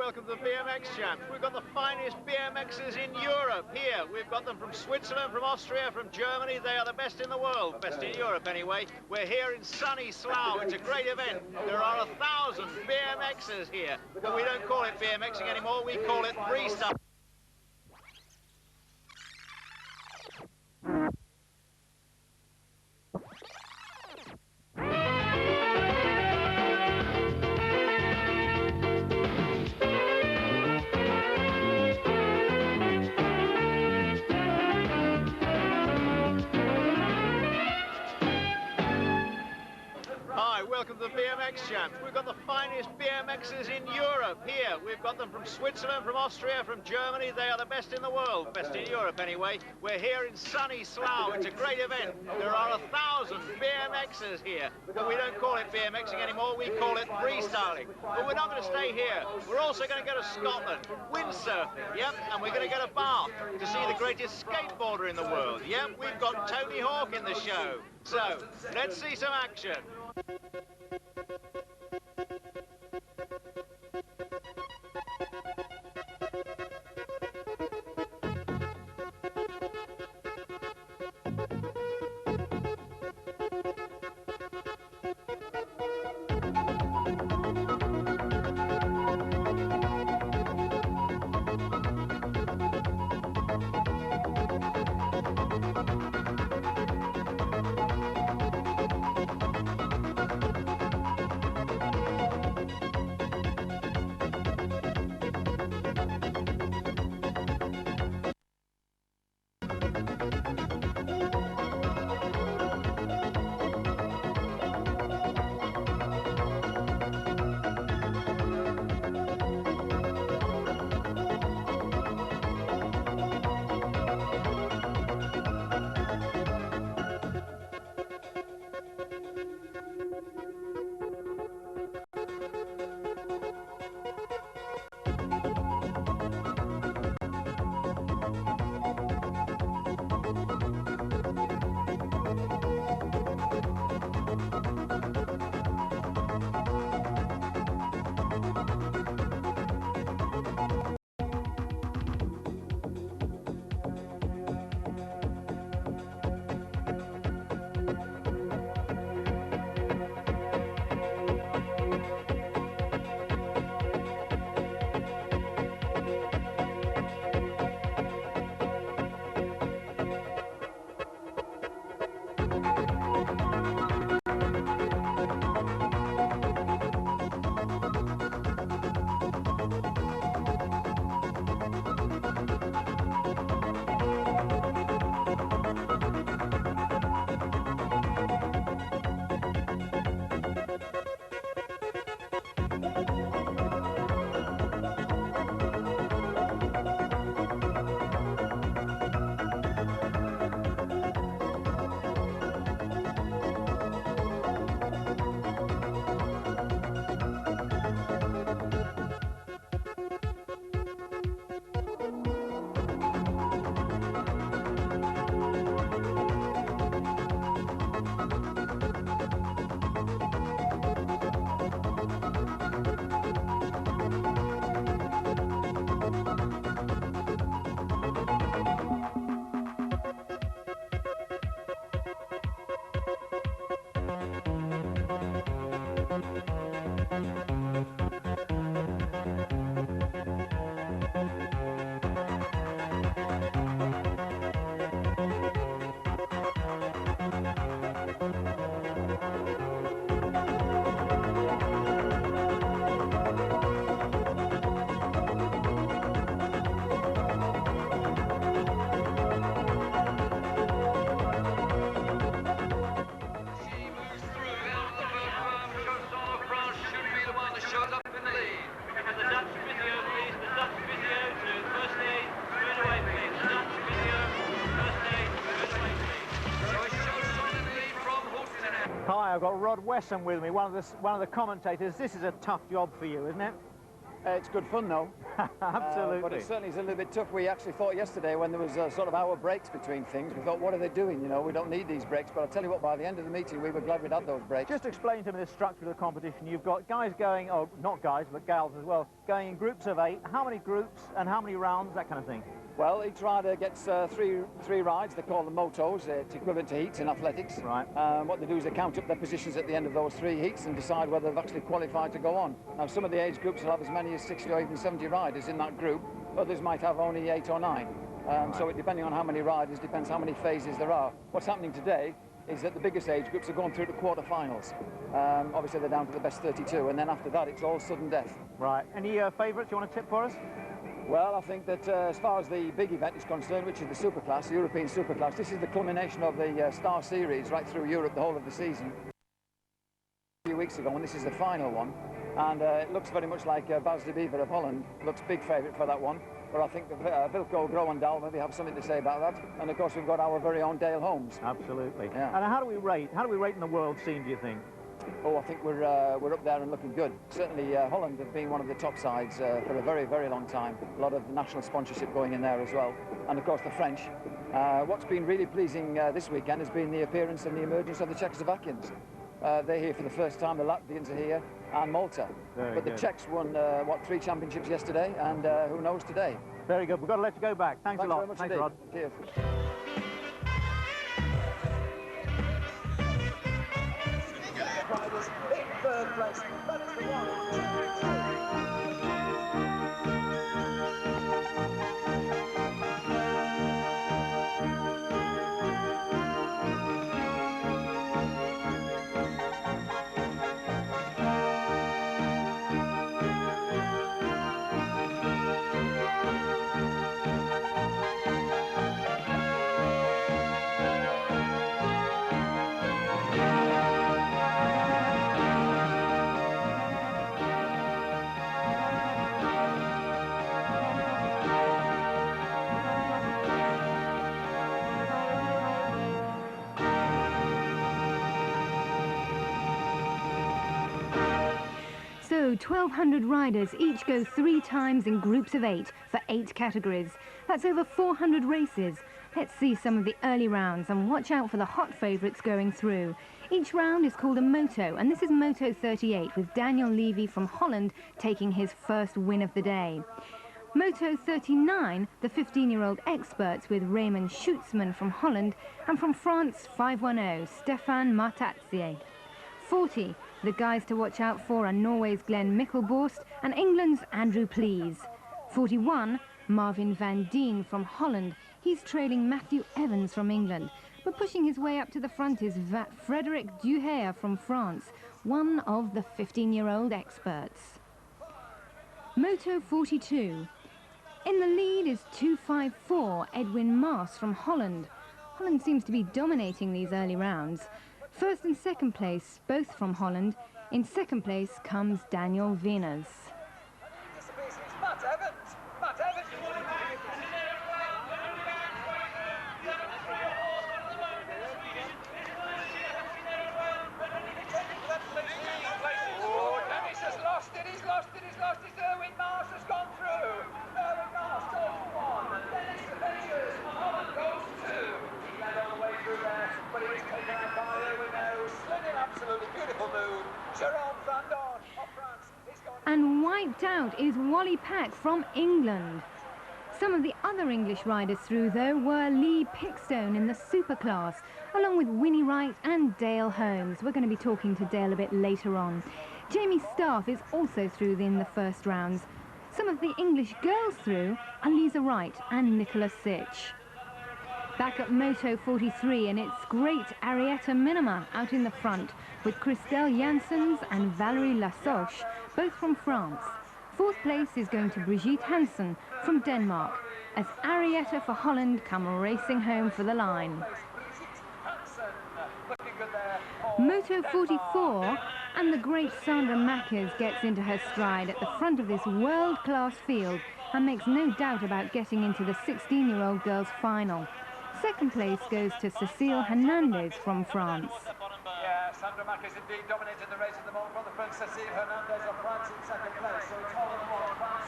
welcome to the BMX Champs. We've got the finest BMXers in Europe here. We've got them from Switzerland, from Austria, from Germany. They are the best in the world, best in Europe anyway. We're here in sunny Slough. It's a great event. There are 1,000 BMXers here, but we don't call it BMXing anymore. We call it freestyle. Welcome to the BMX Champs. We've got the finest BMXers in Europe here. We've got them from Switzerland, from Austria, from Germany. They are the best in the world, best in Europe anyway. We're here in sunny Slough. It's a great event. There are 1,000 BMXers here, but we don't call it BMXing anymore. We call it freestyling. But we're not going to stay here. We're also going to go to Scotland, windsurfing, yep, and we're going to go to Bath to see the greatest skateboarder in the world. Yep, we've got Tony Hawk in the show. So, let's see some action. Hi, I've got Rod Wesson with me, one of the commentators. This is a tough job for you, isn't it? It's good fun, though. Absolutely. But it certainly is a little bit tough. We actually thought yesterday, when there was sort of hour breaks between things, we thought, what are they doing? You know, we don't need these breaks. But I'll tell you what, by the end of the meeting, we were glad we'd had those breaks. Just explain to me the structure of the competition. You've got guys going, oh, not guys, but gals as well, going in groups of 8. How many groups and how many rounds, that kind of thing? Well, each rider gets three rides. They call them motos. It's equivalent to heats in athletics. Right. What they do is they count up their positions at the end of those 3 heats and decide whether they've actually qualified to go on. Now, some of the age groups will have as many as 60 or even 70 riders in that group. Others might have only 8 or 9. Right. So depending on how many riders, depends how many phases there are. What's happening today is that the biggest age groups are going through to quarter-finals. Obviously, they're down to the best 32, and then after that, it's all sudden death. Right. Any favourites you want to tip for us? Well, I think that as far as the big event is concerned, which is the Superclass, the European Superclass, this is the culmination of the Star Series right through Europe the whole of the season. A few weeks ago, and this is the final one, and it looks very much like Bas de Bever of Holland looks big favourite for that one. But I think Wilco Groendahl maybe have something to say about that. And of course, we've got our very own Dale Holmes. Absolutely. Yeah. And how do we rate? How do we rate in the world scene, do you think? Oh, I think we're up there and looking good. Certainly, Holland have been one of the top sides for a very, very long time. A lot of national sponsorship going in there as well. And of course, the French. What's been really pleasing this weekend has been the appearance and the emergence of the Czechoslovakians. They're here for the first time. The Latvians are here, and Malta. But the Czechs won, 3 championships yesterday, and who knows today. Very good. We've got to let you go back. Thanks a lot. Very much Thanks, indeed. Rod. Cheers. Riders in 3rd place. That is the 1, 2, 3. So 1,200 riders each go 3 times in groups of 8 for 8 categories. That's over 400 races. Let's see some of the early rounds and watch out for the hot favourites going through. Each round is called a moto, and this is Moto 38 with Daniel Levy from Holland taking his first win of the day. Moto 39, the 15-year-old experts with Raymond Schutzmann from Holland, and from France 510, Stéphane Martatsier. 40, the guys to watch out for are Norway's Glenn Mikkelborst and England's Andrew Please. 41, Marvin van Dien from Holland. He's trailing Matthew Evans from England. But pushing his way up to the front is Frédéric Duhair from France, one of the 15-year-old experts. Moto 42. In the lead is 254, Edwin Maas from Holland. Holland seems to be dominating these early rounds. First and second place, both from Holland. In second place comes Daniel Wieners. Matt Evans. Oh, Dennis has lost it. He's lost it. Erwin Maas has gone through. Erwin Maas goes for 1. Dennis Ventures from Holland goes 2. He led all the way through there, but he was taken out by Erwin who slid in absolutely beautiful move. Jerome Van Dorn of France is going. And wiped out is Wally Pack from England. Some of the other English riders through, though, were Lee Pickstone in the Superclass, along with Winnie Wright and Dale Holmes. We're going to be talking to Dale a bit later on. Jamie Staff is also through in the first rounds. Some of the English girls through are Lisa Wright and Nicola Sitch. Back at Moto 43, and it's great Arietta Minima out in the front, with Christelle Janssens and Valérie Lassoche, both from France. 4th place is going to Brigitte Hansen from Denmark, as Arietta for Holland come racing home for the line. Moto 44, and the great Sandra Mackers gets into her stride at the front of this world-class field and makes no doubt about getting into the 16-year-old girls' final. Second place goes to Cecile Hernandez from France. Yes, Sandra Mack is indeed dominating the race at the moment from the front. Cecile Hernandez of France in second place. So it's Holland 1, France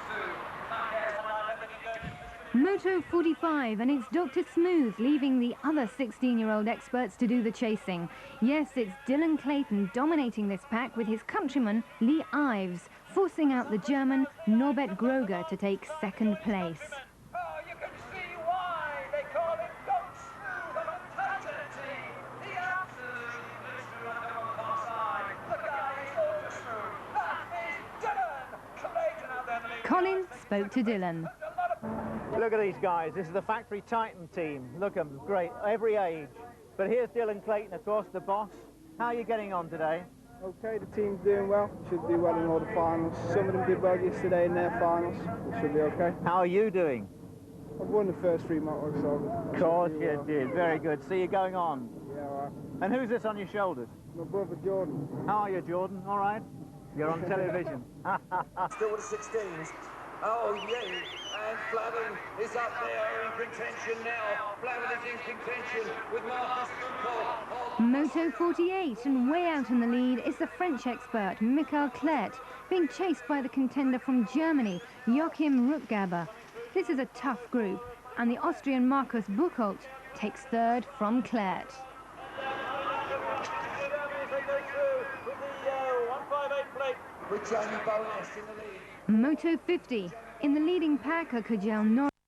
2. Moto 45, and it's Dr. Smooth leaving the other 16-year-old experts to do the chasing. Yes, it's Dylan Clayton dominating this pack with his countryman Lee Ives, forcing out the German Norbert Groger to take second place. Oh, you can see why they call him Dr. Smooth on the Titan team. The absolute blister on the one side. The guy is ultra smooth. That is Dylan Clayton out there in the lead. Colin spoke to Dylan. Look at these guys. This is the Factory Titan team. Look at them, great, every age. But here's Dylan Clayton, of course, the boss. How are you getting on today? Okay, the team's doing well. Should do well in all the finals. Some of them did well yesterday in their finals. It should be okay. How are you doing? I've won the first 3 motos, so... Of course you did. Very good. See you going on. Yeah, all right. And who's this on your shoulders? My brother Jordan. How are you, Jordan? All right? You're on television. Still with the 16s. Oh, yeah. And Flavin is up there in contention now. Flavin is in contention with Marcus Foucault. Moto 48, and way out in the lead is the French expert Michael Klett, being chased by the contender from Germany, Joachim Rutgaber. This is a tough group, and the Austrian Marcus Buchholz takes third from Klett. With Jamie Bowness in the lead. Moto 50, in the leading pack are Kajal Norris.